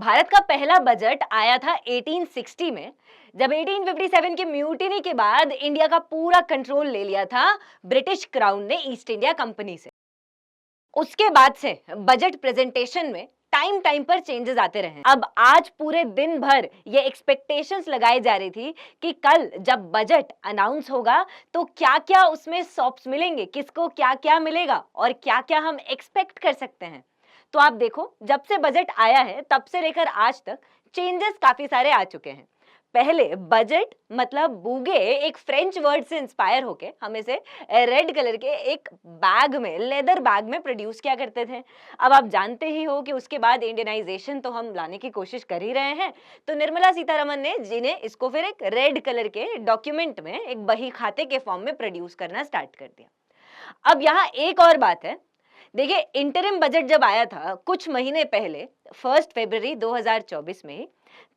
भारत का पहला बजट आया था 1860 में, जब 1857 की म्यूटिनी के बाद इंडिया का पूरा कंट्रोल ले लिया था ब्रिटिश क्राउन ने ईस्ट इंडिया कंपनी से। उसके बाद से बजट प्रेजेंटेशन में टाइम टाइम पर चेंजेस आते रहे। अब आज पूरे दिन भर ये एक्सपेक्टेशंस लगाई जा रही थी कि कल जब बजट अनाउंस होगा तो क्या क्या उसमें सॉप्स मिलेंगे, किसको क्या क्या मिलेगा और क्या क्या हम एक्सपेक्ट कर सकते हैं। तो आप देखो, जब से बजट आया है तब से लेकर आज तक चेंजेस काफी सारे आ चुके हैं। पहले बजट मतलब बूगे एक फ्रेंच वर्ड से इंस्पायर होके हम इसे रेड कलर के एक बैग में, लेदर बैग में प्रोड्यूस किया करते थे। अब आप जानते ही हो कि उसके बाद इंडियनाइजेशन तो हम लाने की कोशिश कर ही रहे हैं, तो निर्मला सीतारमन ने जिन्हें इसको फिर एक रेड कलर के डॉक्यूमेंट में, एक बही खाते के फॉर्म में प्रोड्यूस करना स्टार्ट कर दिया। अब यहाँ एक और बात है, देखिए इंटरिम बजट जब आया था कुछ महीने पहले 1 फरवरी 2024 में,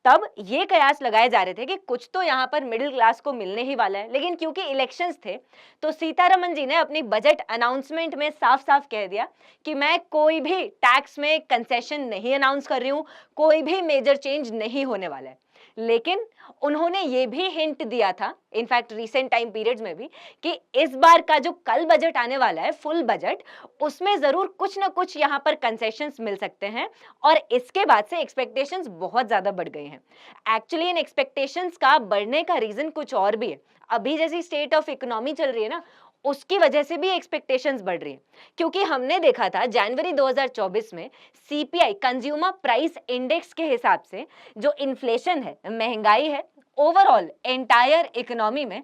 तब ये कयास लगाए जा रहे थे कि कुछ तो यहाँ पर मिडिल क्लास को मिलने ही वाला है। लेकिन क्योंकि इलेक्शंस थे तो सीतारमन जी ने अपनी बजट अनाउंसमेंट में साफ साफ कह दिया कि मैं कोई भी टैक्स में कंसेशन नहीं अनाउंस कर रही हूँ, कोई भी मेजर चेंज नहीं होने वाला है। लेकिन उन्होंने ये भी हिंट दिया था, इनफैक्ट रीसेंट टाइम पीरियड्स में भी, कि इस बार का जो कल बजट आने वाला है फुल बजट, उसमें जरूर कुछ ना कुछ यहाँ पर कंसेशंस मिल सकते हैं। और इसके बाद से एक्सपेक्टेशंस बहुत ज्यादा बढ़ गई हैं। एक्चुअली इन एक्सपेक्टेशंस का बढ़ने का रीजन कुछ और भी है। अभी जैसी स्टेट ऑफ इकोनॉमी चल रही है ना, उसकी वजह से भी एक्सपेक्टेशंस बढ़ रही है। क्योंकि हमने देखा था जनवरी 2024 में सीपीआई, कंज्यूमर प्राइस इंडेक्स के हिसाब से जो इन्फ्लेशन है, महंगाई है ओवरऑल एंटायर इकोनॉमी में,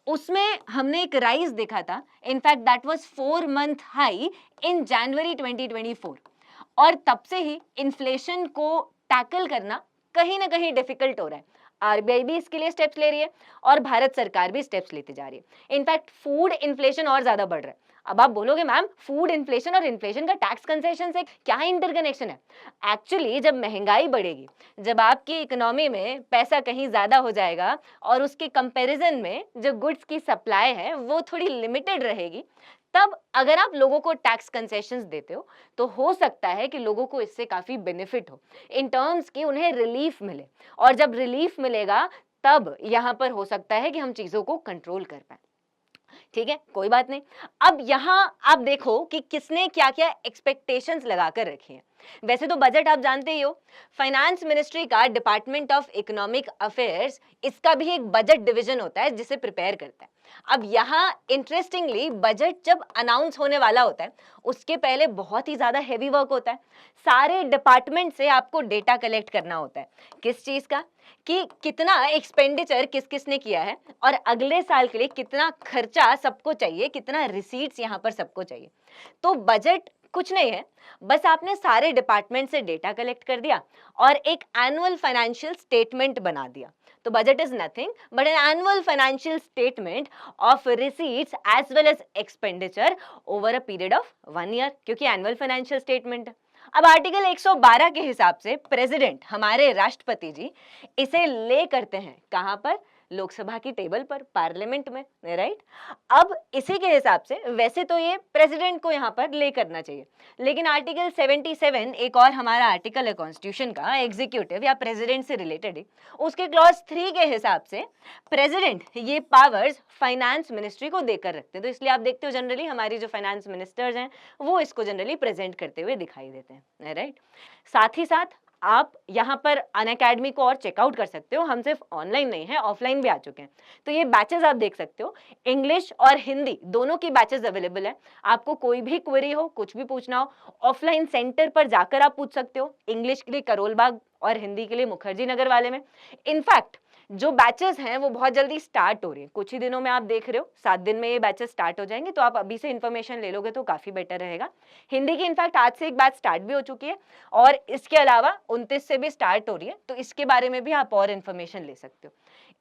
उसमें हमने एक राइज देखा था। In fact that was 4 month high in January 2024। और तब से ही इन्फ्लेशन को टैकल करना कहीं ना कहीं डिफिकल्ट हो रहा है। आरबीआई भी इसके लिए स्टेप्स ले रही है और भारत सरकार भी स्टेप्स लेती जा रही है। इनफैक्ट फूड इन्फ्लेशन और ज्यादा बढ़ रहा है। अब आप बोलोगे मैम, फूड इन्फ्लेशन और इन्फ्लेशन का टैक्स कंसेशन से क्या इंटरकनेक्शन है? एक्चुअली जब महंगाई बढ़ेगी, जब आपकी इकोनॉमी में पैसा कहीं ज्यादा हो जाएगा और उसके कंपैरिजन में जो गुड्स की सप्लाई है वो थोड़ी लिमिटेड रहेगी, तब अगर आप लोगों को टैक्स कंसेशंस देते हो तो हो सकता है कि लोगों को इससे काफी बेनिफिट हो, इन टर्म्स की उन्हें रिलीफ मिले। और जब रिलीफ मिलेगा तब यहां पर हो सकता है कि हम चीजों को कंट्रोल कर पाए। ठीक है, कोई बात नहीं। अब यहां आप देखो कि किसने क्या क्या एक्सपेक्टेशंस लगाकर रखी हैं। वैसे तो बजट आप जानते ही हो, फाइनेंस मिनिस्ट्री का डिपार्टमेंट ऑफ इकोनॉमिक अफेयर्स, इसका भी एक बजट डिवीजन होता है जिसे प्रिपेयर करता है। अब यहाँ इंटरेस्टिंगली बजट जब अनाउंस होने वाला होता है उसके पहले बहुत ही ज्यादा हेवी वर्क होता है। सारे डिपार्टमेंट से आपको डेटा कलेक्ट करना होता है। किस चीज का? कि कितना एक्सपेंडिचर किस किसने किया है और अगले साल के लिए कितना खर्चा सबको चाहिए, कितना रिसीट्स यहाँ पर सबको चाहिए। तो बजट कुछ नहीं है, बस आपने सारे डिपार्टमेंट से डेटा कलेक्ट कर दिया और एक एनुअल फाइनेंशियल स्टेटमेंट बना दिया। तो budget is nothing but an annual financial statement of receipts as well as expenditure over a period of 1 year, क्योंकि एनुअल फाइनेंशियल स्टेटमेंट है। अब आर्टिकल 112 के हिसाब से प्रेसिडेंट, हमारे राष्ट्रपति जी, इसे ले करते हैं कहां पर? लोकसभा की टेबल पर, पार्लियामेंट में, राइट। अब इसी के हिसाब से वैसे तो ये प्रेसिडेंट को यहां पर ले करना चाहिए, लेकिन आर्टिकल 77 एक और हमारा आर्टिकल है कॉन्स्टिट्यूशन का, एग्जीक्यूटिव या प्रेसिडेंट से रिलेटेड है, उसके क्लॉज 3 के हिसाब से प्रेसिडेंट ये पावर्स फाइनेंस मिनिस्ट्री को देकर रखते हैं। तो इसलिए आप देखते हो जनरली हमारी जो फाइनेंस मिनिस्टर्स हैं वो इसको जनरली प्रेजेंट करते हुए दिखाई देते हैं, राइट। साथ ही साथ आप यहाँ पर अनअकैडमी को और चेकआउट कर सकते हो, हम सिर्फ ऑनलाइन नहीं है, ऑफलाइन भी आ चुके हैं। तो ये बैचेस आप देख सकते हो, इंग्लिश और हिंदी दोनों की बैचेस अवेलेबल है। आपको कोई भी क्वेरी हो, कुछ भी पूछना हो, ऑफलाइन सेंटर पर जाकर आप पूछ सकते हो। इंग्लिश के लिए करोल बाग और हिंदी के लिए मुखर्जी नगर वाले में। इनफैक्ट जो बैचेस हैं वो बहुत जल्दी स्टार्ट हो रही है, कुछ ही दिनों में आप देख रहे हो 7 दिन में ये बैचेस स्टार्ट हो जाएंगे, तो आप अभी से इन्फॉर्मेशन ले लोगे तो काफी बेटर रहेगा। हिंदी की इनफैक्ट आज से एक बैच स्टार्ट भी हो चुकी है और इसके अलावा 29 से भी स्टार्ट हो रही है, तो इसके बारे में भी आप और इन्फॉर्मेशन ले सकते हो।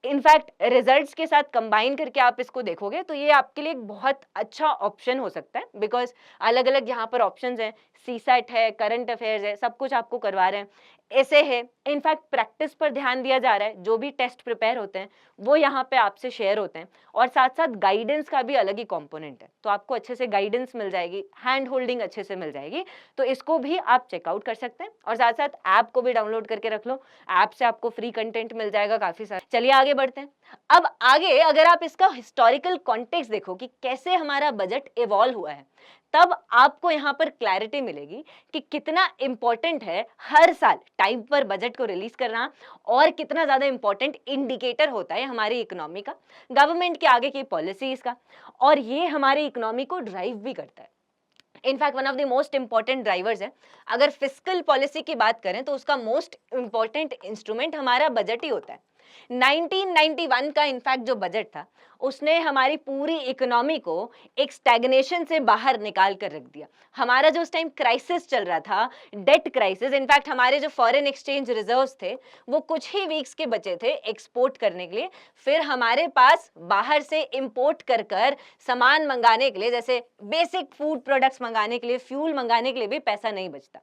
इनफैक्ट रिजल्ट्स के साथ कंबाइन करके आप इसको देखोगे तो ये आपके लिए एक बहुत अच्छा ऑप्शन हो सकता है, बिकॉज अलग अलग यहाँ पर ऑप्शंस हैं, सीसेट है, करंट अफेयर्स है, सब कुछ आपको करवा रहे हैं। ऐसे है, इनफैक्ट प्रैक्टिस पर ध्यान दिया जा रहा है, जो भी टेस्ट प्रिपेयर होते हैं वो यहाँ पे आपसे शेयर होते हैं, और साथ साथ गाइडेंस का भी अलग ही कंपोनेंट है, तो आपको अच्छे से गाइडेंस मिल जाएगी, हैंड होल्डिंग अच्छे से मिल जाएगी, तो इसको भी आप चेकआउट कर सकते हैं, और साथ साथ ऐप को भी डाउनलोड करके रख लो, ऐप से आपको फ्री कंटेंट मिल जाएगा काफी सारा। चलिए आगे बढ़ते हैं। अब आगे अगर आप इसका हिस्टोरिकल कॉन्टेक्स्ट देखो कि कैसे हमारा बजट इवॉल्व हुआ है, तब आपको यहां पर क्लैरिटी मिलेगी कि कितना इंपॉर्टेंट है हर साल टाइम पर बजट को रिलीज करना, और कितना ज्यादा इंपॉर्टेंट इंडिकेटर होता है हमारी इकोनॉमी का, गवर्नमेंट के आगे की पॉलिसीज का, और ये हमारी इकोनॉमी को ड्राइव भी करता है। In fact one of the most important drivers है। अगर फिस्कल पॉलिसी की बात करें तो उसका मोस्ट इंपॉर्टेंट इंस्ट्रूमेंट हमारा बजट ही होता है। 1991 का इनफैक्ट जो बजट था, उसने हमारी पूरी इकोनॉमी को एक स्टैग्नेशन से बाहर निकाल कर रख दिया। हमारा जो उस टाइम क्राइसिस चल रहा था, डेट क्राइसिस, इनफैक्ट हमारे जो फॉरेन एक्सचेंज रिजर्व्स थे वो कुछ ही वीक्स के बचे थे एक्सपोर्ट करने के लिए, फिर हमारे पास बाहर से इंपोर्ट कर कर सामान मंगाने के लिए, जैसे बेसिक फूड प्रोडक्ट्स मंगाने के लिए, फ्यूल मंगाने के लिए भी पैसा नहीं बचता।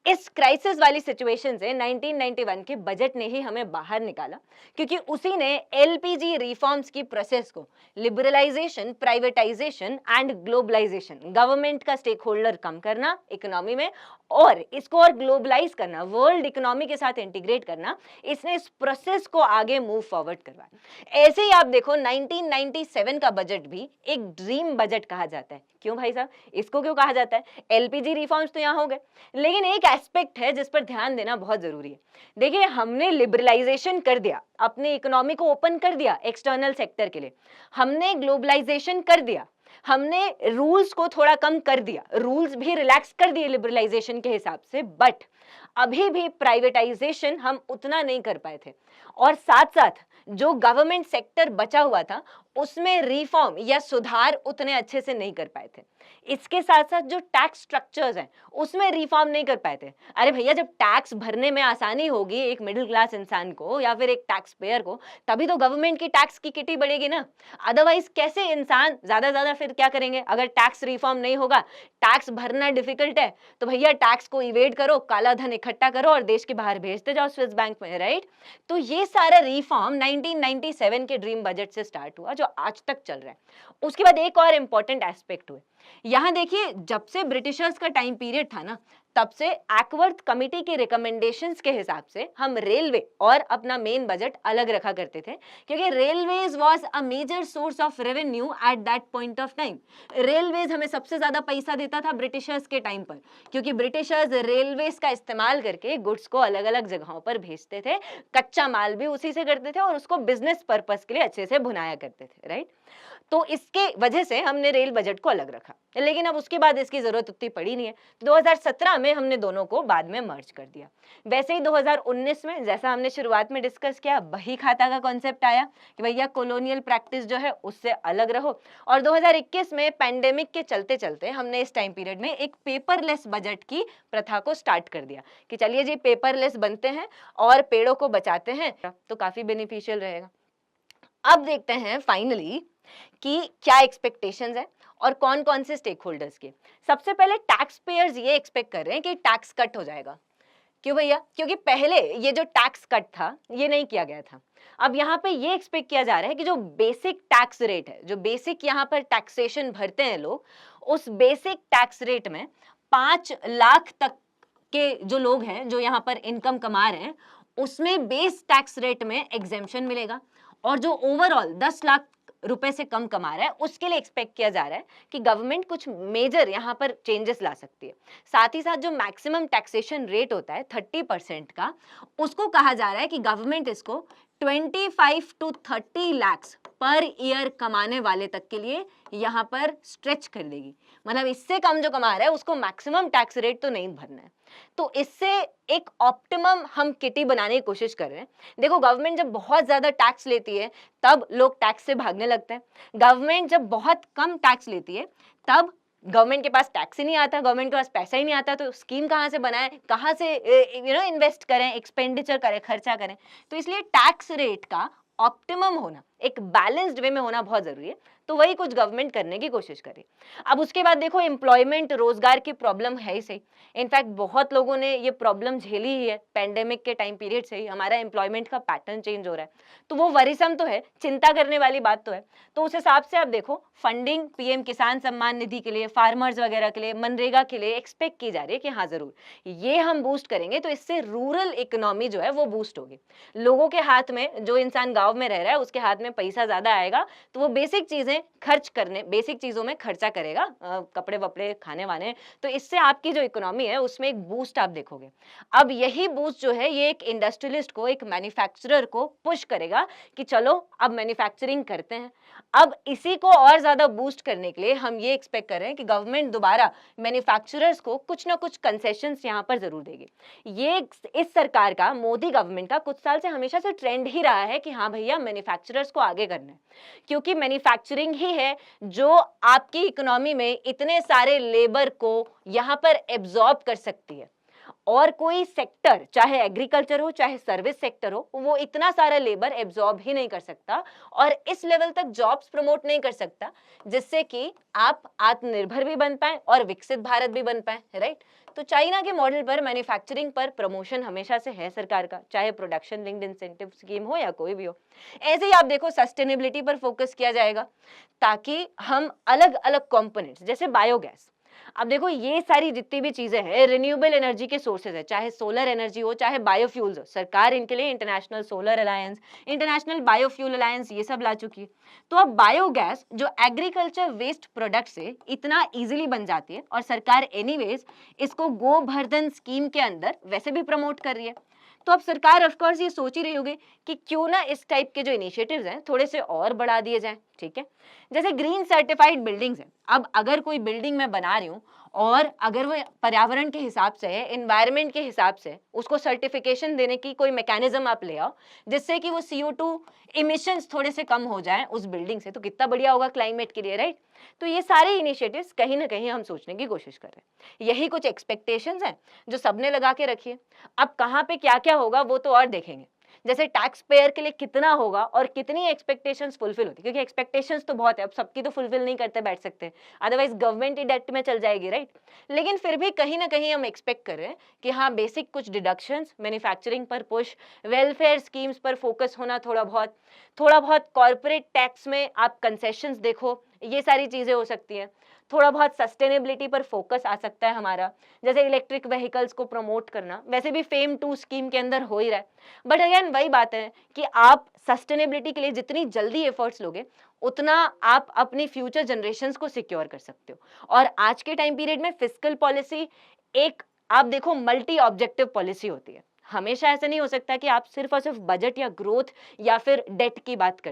इस क्राइसिस वाली सिचुएशन से 1991 के बजट ने ही हमें बाहर निकाला, क्योंकि उसी ने एलपीजी रिफॉर्म्स की प्रोसेस को liberalization, privatization and globalization, government का स्टेक होल्डर कम करना इकोनॉमी में और इसको और ग्लोबलाइज करना, वर्ल्ड इकोनॉमी के साथ इंटीग्रेट करना, इसने इस प्रोसेस को आगे मूव फॉरवर्ड करवाया। ऐसे ही आप देखो 1997 का बजट भी एक ड्रीम बजट कहा जाता है। क्यों भाई साहब, इसको क्यों कहा जाता है? एलपीजी रिफॉर्म्स तो यहाँ हो गए, लेकिन एक एस्पेक्ट है जिस पर ध्यान देना बहुत जरूरी है। देखिए, हमने लिबरलाइजेशन कर दिया, अपने इकोनॉमी को ओपन कर दिया एक्सटर्नल सेक्टर के लिए, हमने ग्लोबलाइजेशन कर दिया, हमने रूल्स को थोड़ा कम कर दिया, रूल्स भी रिलैक्स कर दिए लिबरलाइजेशन के हिसाब से, बट अभी भी प्राइवेटाइजेशन हम उतना नहीं कर पाए थे, और साथ साथ जो गवर्नमेंट सेक्टर बचा हुआ था उसमें रिफॉर्म या सुधार उतने अच्छे से नहीं कर पाए थे। इसके साथ साथ जो टैक्स स्ट्रक्चर्स हैं उसमें रिफॉर्म नहीं कर पाए थे। अरे भैया, जब टैक्स भरने में आसानी होगी एक मिडिल क्लास इंसान को या फिर एक टैक्स पेयर को, तभी तो गवर्नमेंट की टैक्स की किटी बढ़ेगी ना। अदरवाइज कैसे इंसान ज्यादा फिर क्या करेंगे? अगर टैक्स रिफॉर्म नहीं होगा, टैक्स भरना डिफिकल्ट है, तो भैया टैक्स को इवेड करो, काला धन इकट्ठा करो और देश के बाहर भेजते जाओ स्विस बैंक में, राइट? तो ये सारा रिफॉर्म 1997 के ड्रीम बजट से स्टार्ट हुआ जो आज तक चल रहा है। उसके बाद एक और इंपॉर्टेंट एस्पेक्ट हुए। यहां देखिए, जब से ब्रिटिशर्स का टाइम पीरियड था ना, तब से एक्वर्थ कमिटी के रिकमेंडेशंस के हिसाब से हम रेलवे और अपना मेन बजट अलग रखा करते थे, क्योंकि railways was a major source of revenue at that point of time. Railways हमें सबसे ज्यादा पैसा देता था ब्रिटिशर्स के टाइम पर, क्योंकि ब्रिटिशर्स रेलवेज का इस्तेमाल करके गुड्स को अलग अलग जगहों पर भेजते थे, कच्चा माल भी उसी से करते थे और उसको बिजनेस पर्पस के लिए अच्छे से भुनाया करते थे, राइट? तो इसके वजह से हमने रेल बजट को अलग रखा, लेकिन अब उसके बाद इसकी जरूरत उतनी पड़ी नहीं है। 2017 में हमने दोनों को बाद में मर्ज कर दिया। वैसे ही 2019 में, जैसा हमने शुरुआत में डिस्कस किया, बही खाता का कॉन्सेप्ट आया कि भैया कॉलोनियल प्रैक्टिस जो है उससे अलग रहो, और 2021 में पैंडेमिक के चलते चलते हमने इस टाइम पीरियड में एक पेपरलेस बजट की प्रथा को स्टार्ट कर दिया कि चलिए जी पेपरलेस बनते हैं और पेड़ों को बचाते हैं, तो काफी बेनिफिशियल रहेगा। अब देखते हैं फाइनली कि क्या एक्सपेक्टेशंस है और कौन कौन से स्टेक होल्डर्स के। सबसे पहले टैक्स पेयर्स ये एक्सपेक्ट कर रहे हैं कि टैक्स कट हो जाएगा। क्यों भैया? क्योंकि पहले ये जो टैक्स कट था ये नहीं किया गया था। अब यहाँ पे ये एक्सपेक्ट किया जा रहा है कि जो बेसिक टैक्स रेट है, जो बेसिक यहाँ पर टैक्सेशन भरते हैं लोग, उस बेसिक टैक्स रेट में 5 लाख तक के जो लोग हैं जो यहाँ पर इनकम कमा रहे हैं, उसमें बेस टैक्स रेट में एग्जेम्पशन मिलेगा, और जो ओवरऑल 10 लाख रुपए से कम कमा रहा है उसके लिए एक्सपेक्ट किया जा रहा है कि गवर्नमेंट कुछ मेजर यहाँ पर चेंजेस ला सकती है। साथ ही साथ जो मैक्सिमम टैक्सेशन रेट होता है 30% का, उसको कहा जा रहा है कि गवर्नमेंट इसको 25 to 30 lakhs पर ईयर कमाने वाले तक के लिए यहाँ पर स्ट्रेच कर देगी। मतलब इससे कम जो कमा रहा है उसको मैक्सिमम टैक्स रेट तो नहीं भरना है। तो इससे एक ऑप्टिमम हम किटी बनाने की कोशिश कर रहे हैं। देखो, गवर्नमेंट जब बहुत ज्यादा टैक्स लेती है तब लोग टैक्स से भागने लगते हैं। गवर्नमेंट जब बहुत कम टैक्स लेती है तब गवर्नमेंट के पास टैक्स ही नहीं आता, गवर्नमेंट के पास पैसा ही नहीं आता, तो स्कीम कहाँ से बनाए, कहाँ से इन्वेस्ट करें, एक्सपेंडिचर करें, खर्चा करें। तो इसलिए टैक्स रेट का ऑप्टिमम होना, एक बैलेंस्ड वे में होना बहुत जरूरी है। तो वही कुछ गवर्नमेंट करने की कोशिश करी। अब उसके बाद देखो एम्प्लॉयमेंट, रोजगार की प्रॉब्लम है ही सही। इनफैक्ट बहुत लोगों ने ये प्रॉब्लम झेली ही है, पेंडेमिक के टाइम पीरियड से ही हमारा एम्प्लॉयमेंट का पैटर्न चेंज हो रहा है, तो वो वरीसम तो है, चिंता करने वाली बात तो है। तो उस हिसाब से आप देखो फंडिंग पीएम किसान सम्मान निधि के लिए, फार्मर्स वगैरह के लिए, मनरेगा के लिए एक्सपेक्ट की जा रही है कि हाँ जरूर ये हम बूस्ट करेंगे तो इससे रूरल इकोनॉमी जो है वो बूस्ट होगी। लोगों के हाथ में, जो इंसान गांव में रह रहा है उसके हाथ में पैसा ज्यादा आएगा, तो वो बेसिक चीजें खर्च करने, बेसिक चीजों में खर्चा करेगा, कपड़े वपड़े, खाने वाने, तो इससे आपकी जो इकोनॉमी है उसमें एक बूस्ट आप देखोगे। अब यही बूस्ट जो है ये एक इंडस्ट्रियलिस्ट को, एक मैन्युफैक्चरर को पुश करेगा कि चलो अब मैन्युफैक्चरिंग करते हैं। अब इसी को और ज्यादा बूस्ट करने के लिए हम ये एक्सपेक्ट कर रहे हैं कि गवर्नमेंट दोबारा मैन्युफैक्चरर्स को कुछ ना कुछ कंसेशंस यहाँ पर जरूर देगी। ये इस सरकार का, मोदी गवर्नमेंट का कुछ साल से हमेशा से ट्रेंड ही रहा है कि हाँ भैया मैन्युफैक्चरर्स को आगे करना है, क्योंकि मैन्युफैक्चरिंग ही है जो आपकी इकोनॉमी में इतने सारे लेबर को यहाँ पर एब्जॉर्ब कर सकती है। और कोई सेक्टर, चाहे एग्रीकल्चर हो चाहे सर्विस सेक्टर हो, वो इतना सारा लेबर एब्जॉर्ब ही नहीं कर सकता और इस लेवल तक जॉब्स प्रमोट नहीं कर सकता जिससे कि आप आत्मनिर्भर भी बन पाए और विकसित भारत भी बन पाए, राइट। तो चाइना के मॉडल पर मैन्युफैक्चरिंग पर प्रमोशन हमेशा से है सरकार का, चाहे प्रोडक्शन लिंक्ड इंसेंटिव स्कीम हो या कोई भी हो। ऐसे ही आप देखो सस्टेनेबिलिटी पर फोकस किया जाएगा ताकि हम अलग अलग कंपोनेंट्स जैसे बायोगैस, अब देखो ये सारी जितनी भी चीजें हैं रिन्यूएबल एनर्जी के सोर्सेज है, चाहे सोलर एनर्जी हो चाहे बायोफ्यूल्स हो, सरकार इनके लिए international solar alliance, international biofuel alliance ये सब ला चुकी है। तो अब बायोगैस जो एग्रीकल्चर वेस्ट प्रोडक्ट से इतना इजीली बन जाती है और सरकार एनीवेज इसको गोवर्धन स्कीम के अंदर वैसे भी प्रमोट कर रही है, तो अब सरकार ऑफ कोर्स ये सोच ही रही होगी कि क्यों ना इस टाइप के जो इनिशिएटिव्स हैं थोड़े से और बढ़ा दिए जाएं, ठीक है। जैसे ग्रीन सर्टिफाइड बिल्डिंग्स हैं, अब अगर कोई बिल्डिंग मैं बना रही हूँ और अगर वो पर्यावरण के हिसाब से है, एनवायरनमेंट के हिसाब से, उसको सर्टिफिकेशन देने की कोई मैकेनिज्म आप ले आओ जिससे कि वो CO2 इमिशंस थोड़े से कम हो जाएं उस बिल्डिंग से, तो कितना बढ़िया होगा क्लाइमेट के लिए, राइट। तो ये सारे इनिशिएटिव्स कहीं ना कहीं हम सोचने की कोशिश कर रहे हैं। यही कुछ एक्सपेक्टेशंस हैं जो सबने लगा के रखी है। अब कहाँ पे क्या क्या होगा वो तो और देखेंगे, जैसे टैक्स पेयर के लिए कितना होगा और कितनी एक्सपेक्टेशंस फुलफिल होती है, क्योंकि एक्सपेक्टेशंस तो बहुत है, अब सबकी तो फुलफिल नहीं करते बैठ सकते, अदरवाइज गवर्नमेंट ही डेट में चल जाएगी, राइट। लेकिन फिर भी कहीं ना कहीं हम एक्सपेक्ट कर रहे हैं कि हाँ बेसिक कुछ डिडक्शंस, मैन्युफैक्चरिंग पर पुश, वेलफेयर स्कीम्स पर फोकस होना, थोड़ा बहुत कॉर्पोरेट टैक्स में आप कंसेशंस देखो, ये सारी चीजें हो सकती हैं। थोड़ा बहुत सस्टेनेबिलिटी पर फोकस आ सकता है हमारा, जैसे इलेक्ट्रिक व्हीकल्स को प्रमोट करना, वैसे भी फेम 2 स्कीम के अंदर हो ही रहा है। बट अगेन वही बात है कि आप सस्टेनेबिलिटी के लिए जितनी जल्दी एफर्ट्स लोगे उतना आप अपनी फ्यूचर जनरेशंस को सिक्योर कर सकते हो। और आज के टाइम पीरियड में फिस्कल पॉलिसी एक, आप देखो, मल्टी ऑब्जेक्टिव पॉलिसी होती है। हमेशा ऐसा नहीं हो सकता कि आप सिर्फ और सिर्फ बजट या ग्रोथ या फिर डेट की बात करते